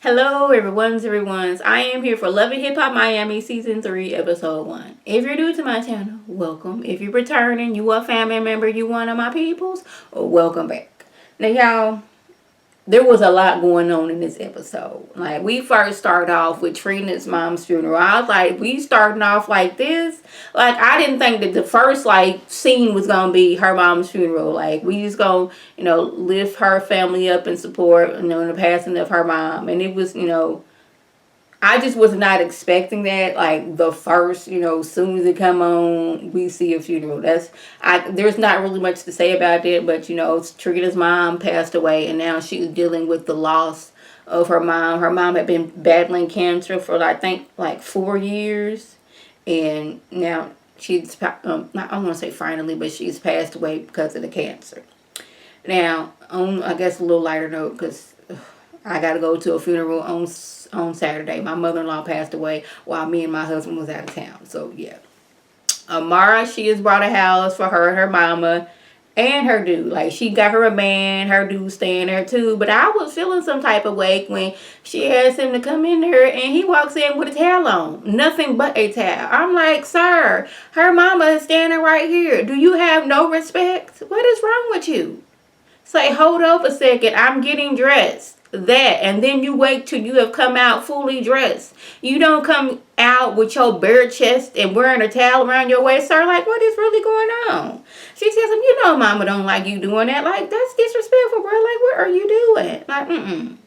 Hello, everyone's. I am here for Love and Hip Hop Miami Season 3, Episode 1. If you're new to my channel, welcome. If you're returning, you a family member, you one of my peoples, welcome back. Now, y'all, there was a lot going on in this episode. Like, we first started off with Trina's mom's funeral. I was like, we starting off like this? Like, I didn't think that the first, scene was going to be her mom's funeral. Like, we just going to, lift her family up and support, in the passing of her mom. And it was, I just was not expecting that. Like the first, as soon as it come on, we see a funeral. There's not really much to say about it, but Trina's mom passed away, and now she's dealing with the loss of her mom. Her mom had been battling cancer for I think like 4 years, and now she's not, I don't want to say finally, but she's passed away because of the cancer. Now, on I guess a little lighter note, because I got to go to a funeral on Saturday. My mother-in-law passed away while me and my husband was out of town. So, yeah. Amara, she has bought a house for her and her mama and her dude. Like, she got her a man, her dude staying there too. But I was feeling some type of way when she asked him to come in there and he walks in with a towel on. Nothing but a towel. I'm like, sir, her mama is standing right here. Do you have no respect? What is wrong with you? Say, hold up a second, I'm getting dressed. And then you wait till you have come out fully dressed. You don't come out with your bare chest and wearing a towel around your waist, sir. Like, what is really going on? She tells him, mama don't like you doing that. Like, that's disrespectful, bro. Like, what are you doing? Like,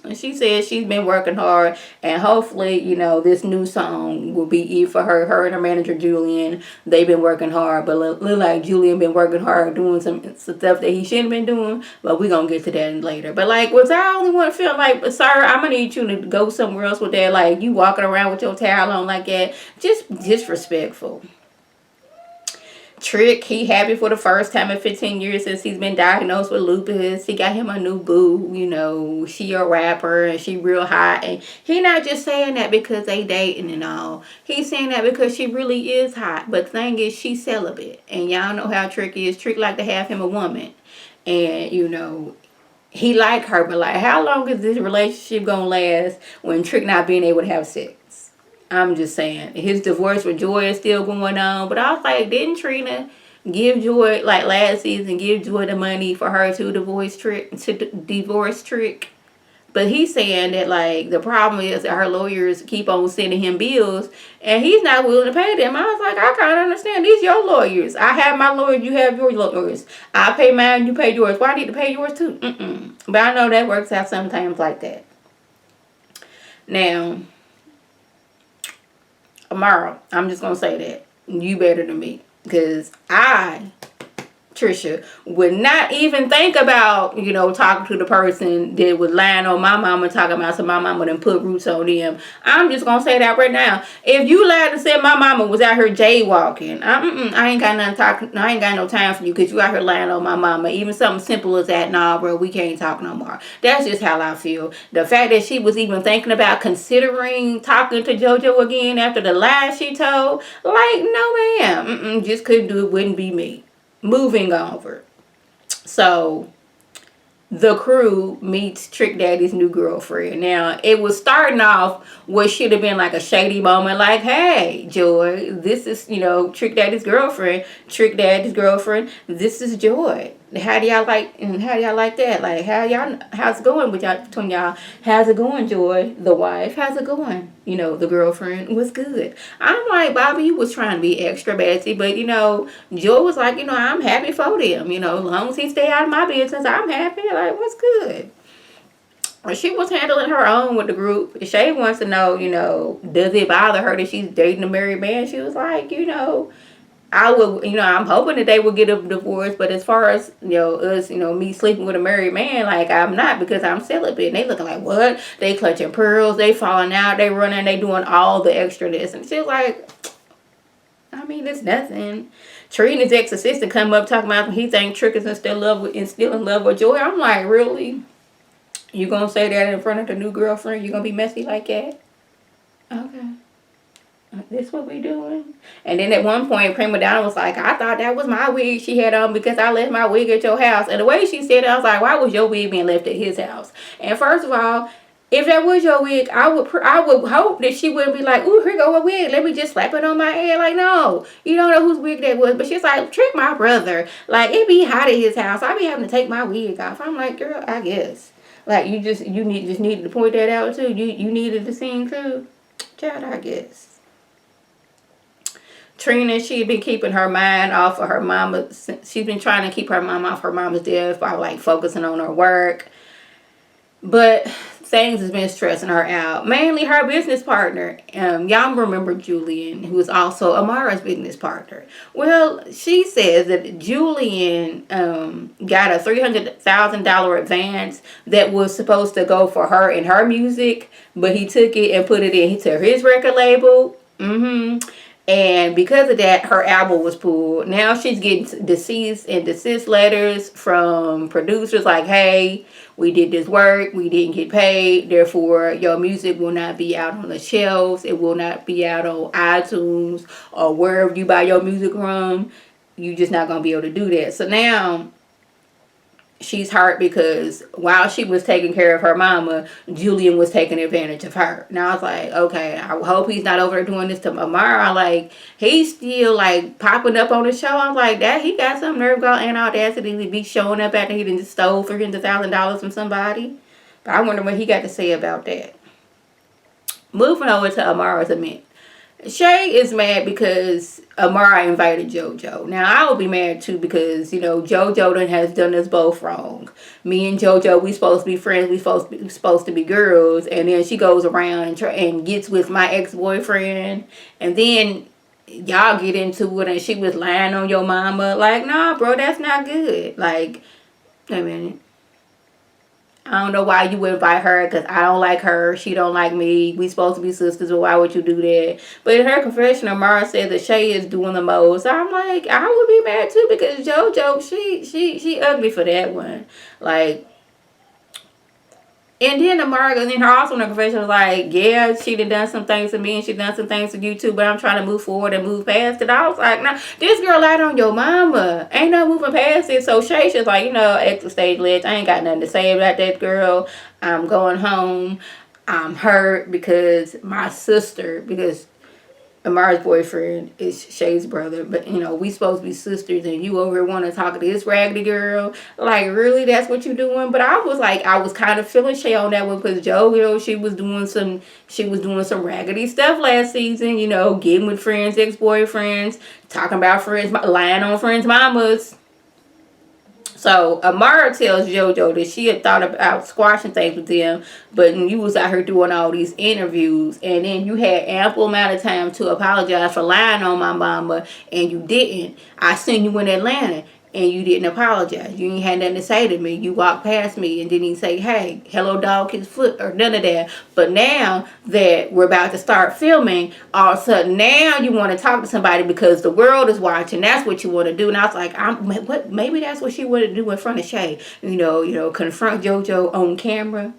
And she says she's been working hard, and hopefully, this new song will be it for her. Her and her manager, Julian, they've been working hard, but look like Julian been working hard doing some stuff that he shouldn't have been doing, but we're going to get to that later. But, was I only one feel like, sir, I'm going to need you to go somewhere else with that. Like, you walking around with your towel on like that. Just disrespectful. Trick, he happy for the first time in 15 years since he's been diagnosed with lupus. He got him a new boo, she a rapper and she real hot. And he not just saying that because they dating and all. He's saying that because she really is hot. But the thing is, she's celibate. And y'all know how Trick is. Trick like to have him a woman. And, he like her. But how long is this relationship going to last when Trick not being able to have sex? I'm just saying. His divorce with Joy is still going on. But I was like, didn't Trina give Joy, last season, give Joy the money for her to divorce Trick? But he's saying that, the problem is that her lawyers keep on sending him bills, and he's not willing to pay them. I was like, I can't understand. These your lawyers. I have my lawyers. You have your lawyers. I pay mine. You pay yours. Why I need to pay yours too? But I know that works out sometimes like that. Now, Amara, I'm just going to say that. You better than me. Because Trisha, would not even think about, talking to the person that was lying on my mama, talking about some my mama done put roots on them. I'm just going to say that right now. If you lied and said my mama was out here jaywalking, I ain't got nothing I ain't got no time for you because you out here lying on my mama. Even something simple as that, nah, bro, we can't talk no more. That's just how I feel. The fact that she was even thinking about considering talking to Jojo again after the lies she told, no ma'am, just couldn't do it, wouldn't be me. Moving over. So, the crew meets Trick Daddy's new girlfriend. Now, it was starting off what should have been like a shady moment. Like, hey, Joy, this is, Trick Daddy's girlfriend. Trick Daddy's girlfriend. This is Joy. How do y'all like that? Like, how's it going between y'all? How's it going, Joy, the wife? How's it going? The girlfriend was good. I'm like, Bobby, you was trying to be extra bad, but Joy was like, I'm happy for them. As long as he stay out of my business, I'm happy. Like, what's good? She was handling her own with the group. Shay wants to know, does it bother her that she's dating a married man? She was like, I would, I'm hoping that they will get a divorce, but as far as, us, me sleeping with a married man, I'm not because I'm celibate. And they looking like, what? They clutching pearls, they falling out, they running, they doing all the extra this. And she's like, it's nothing. Trina's ex-assistant come up talking about he think Trick is still in love with Joy. I'm like, really? You gonna say that in front of the new girlfriend? You gonna be messy like that? Okay. This what we doing? And then at one point, Prima Donna was like, I thought that was my wig she had on because I left my wig at your house. And the way she said it, I was like, why was your wig being left at his house? And first of all, If that was your wig, I would hope that she wouldn't be like, ooh, here go a wig. Let me just slap it on my head. Like, no, you don't know whose wig that was. But she's like, trick my brother. Like, it be hot at his house. I be having to take my wig off. I'm like, girl, I guess. Like, just needed to point that out too. You needed to sing too. Child, I guess. Trina, she had been keeping her mind off of her mama. She's been trying to keep her mom off her mama's death by like focusing on her work. But things has been stressing her out. Mainly her business partner. Y'all remember Julian, who is also Amara's business partner. Well, she says that Julian got a $300,000 advance that was supposed to go for her and her music, but he took it and put it into his record label. And because of that, her album was pulled. Now she's getting cease and desist letters from producers like, hey, we did this work, we didn't get paid, therefore your music will not be out on the shelves, it will not be out on iTunes or wherever you buy your music from. You're just not going to be able to do that. So now she's hurt because while she was taking care of her mama, Julian was taking advantage of her. Now I was like, okay, I hope he's not over there doing this to Amara. Like, he's still like popping up on the show. I'm like, that he got some nerve and audacity to be showing up after he done just stole $300,000 from somebody. But I wonder what he got to say about that. Moving over to Amara's event. Shay is mad because Amara invited Jojo. Now, I would be mad too because, Jojo has done us both wrong. Me and Jojo, we supposed to be friends. We supposed to be girls. And then she goes around and gets with my ex-boyfriend. And then y'all get into it and she was lying on your mama. Like, nah, bro, that's not good. Like, I mean, I don't know why you would invite her because I don't like her. She don't like me. We supposed to be sisters, but why would you do that? But in her confession, Amara said that Shay is doing the most. I'm like, I would be mad too because JoJo, she ugly for that one. Like, and then Amara, and then her also in her confession was like, yeah, she done some things to me and she done some things to you too, but I'm trying to move forward and move past it. I was like, nah, this girl lied on your mama. Ain't no moving past it. So Shay's like, extra stage ledge. I ain't got nothing to say about that girl. I'm going home. I'm hurt because Amara's boyfriend is Shay's brother, but we supposed to be sisters, and you over here want to talk to this raggedy girl. Like, really, that's what you doing? But I was kind of feeling Shay on that one because Joe, she was doing some raggedy stuff last season. Getting with friends, ex-boyfriends, talking about friends, lying on friends' mamas. So Amara tells Jojo that she had thought about squashing things with them, but you was out here doing all these interviews, and then you had ample amount of time to apologize for lying on my mama, and you didn't. I seen you in Atlanta, and you didn't apologize. You ain't had nothing to say to me. You walked past me and didn't even say, hey, hello dog, his foot, or none of that. But now that we're about to start filming, all of a sudden now you want to talk to somebody because the world is watching. That's what you want to do. And I was like, maybe that's what she wanted to do in front of Shay. Confront JoJo on camera.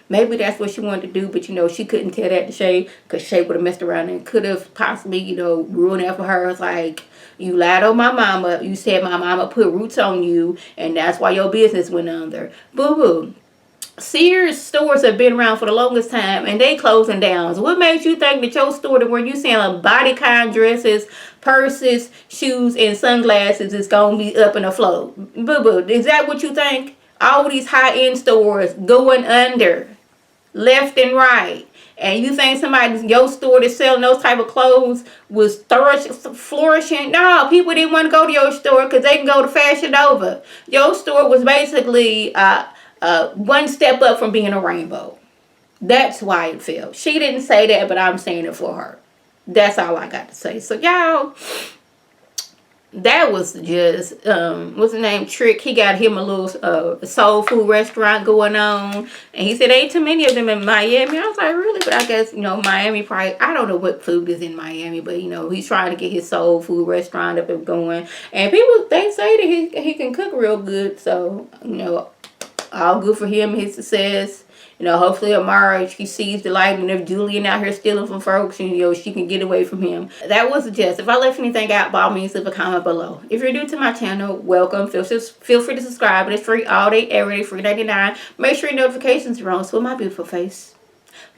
Maybe that's what she wanted to do, but she couldn't tell that to Shay because Shay would have messed around and could have possibly, ruined that for her. It's like, you lied on my mama. You said my mama put roots on you, and that's why your business went under. Boo-boo. Sears stores have been around for the longest time, and they closing down. So what makes you think that your store where you selling bodycon dresses, purses, shoes, and sunglasses is going to be up in the float? Boo-boo. Is that what you think? All these high-end stores going under left and right. And you think your store that's selling those type of clothes was flourishing? No, people didn't want to go to your store because they can go to Fashion Nova. Your store was basically one step up from being a rainbow. That's why it failed. She didn't say that, but I'm saying it for her. That's all I got to say. So y'all, that was just what's the name, Trick. He got him a little soul food restaurant going on, and he said ain't too many of them in Miami. I was like, really? But I guess Miami probably, I don't know what food is in Miami, but he's trying to get his soul food restaurant up and going, and people, they say that he can cook real good. So all good for him, his success. Hopefully Amara, she sees the light, and if Julian out here stealing from folks, she can get away from him. That was a jest. If I left anything out, by all means, leave a comment below. If you're new to my channel, welcome. Feel free to subscribe. It's free all day, every day, free $99. Make sure your notifications are on. So my beautiful face.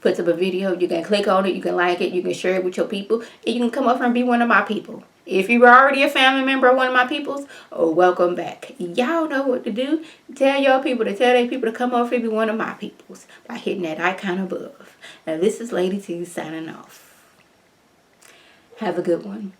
Puts up a video, you can click on it, you can like it, you can share it with your people, and you can come over and be one of my people. If you were already a family member of one of my peoples, welcome back. Y'all know what to do. Tell your people to tell their people to come over and be one of my peoples by hitting that icon above. Now this is Lady T signing off. Have a good one.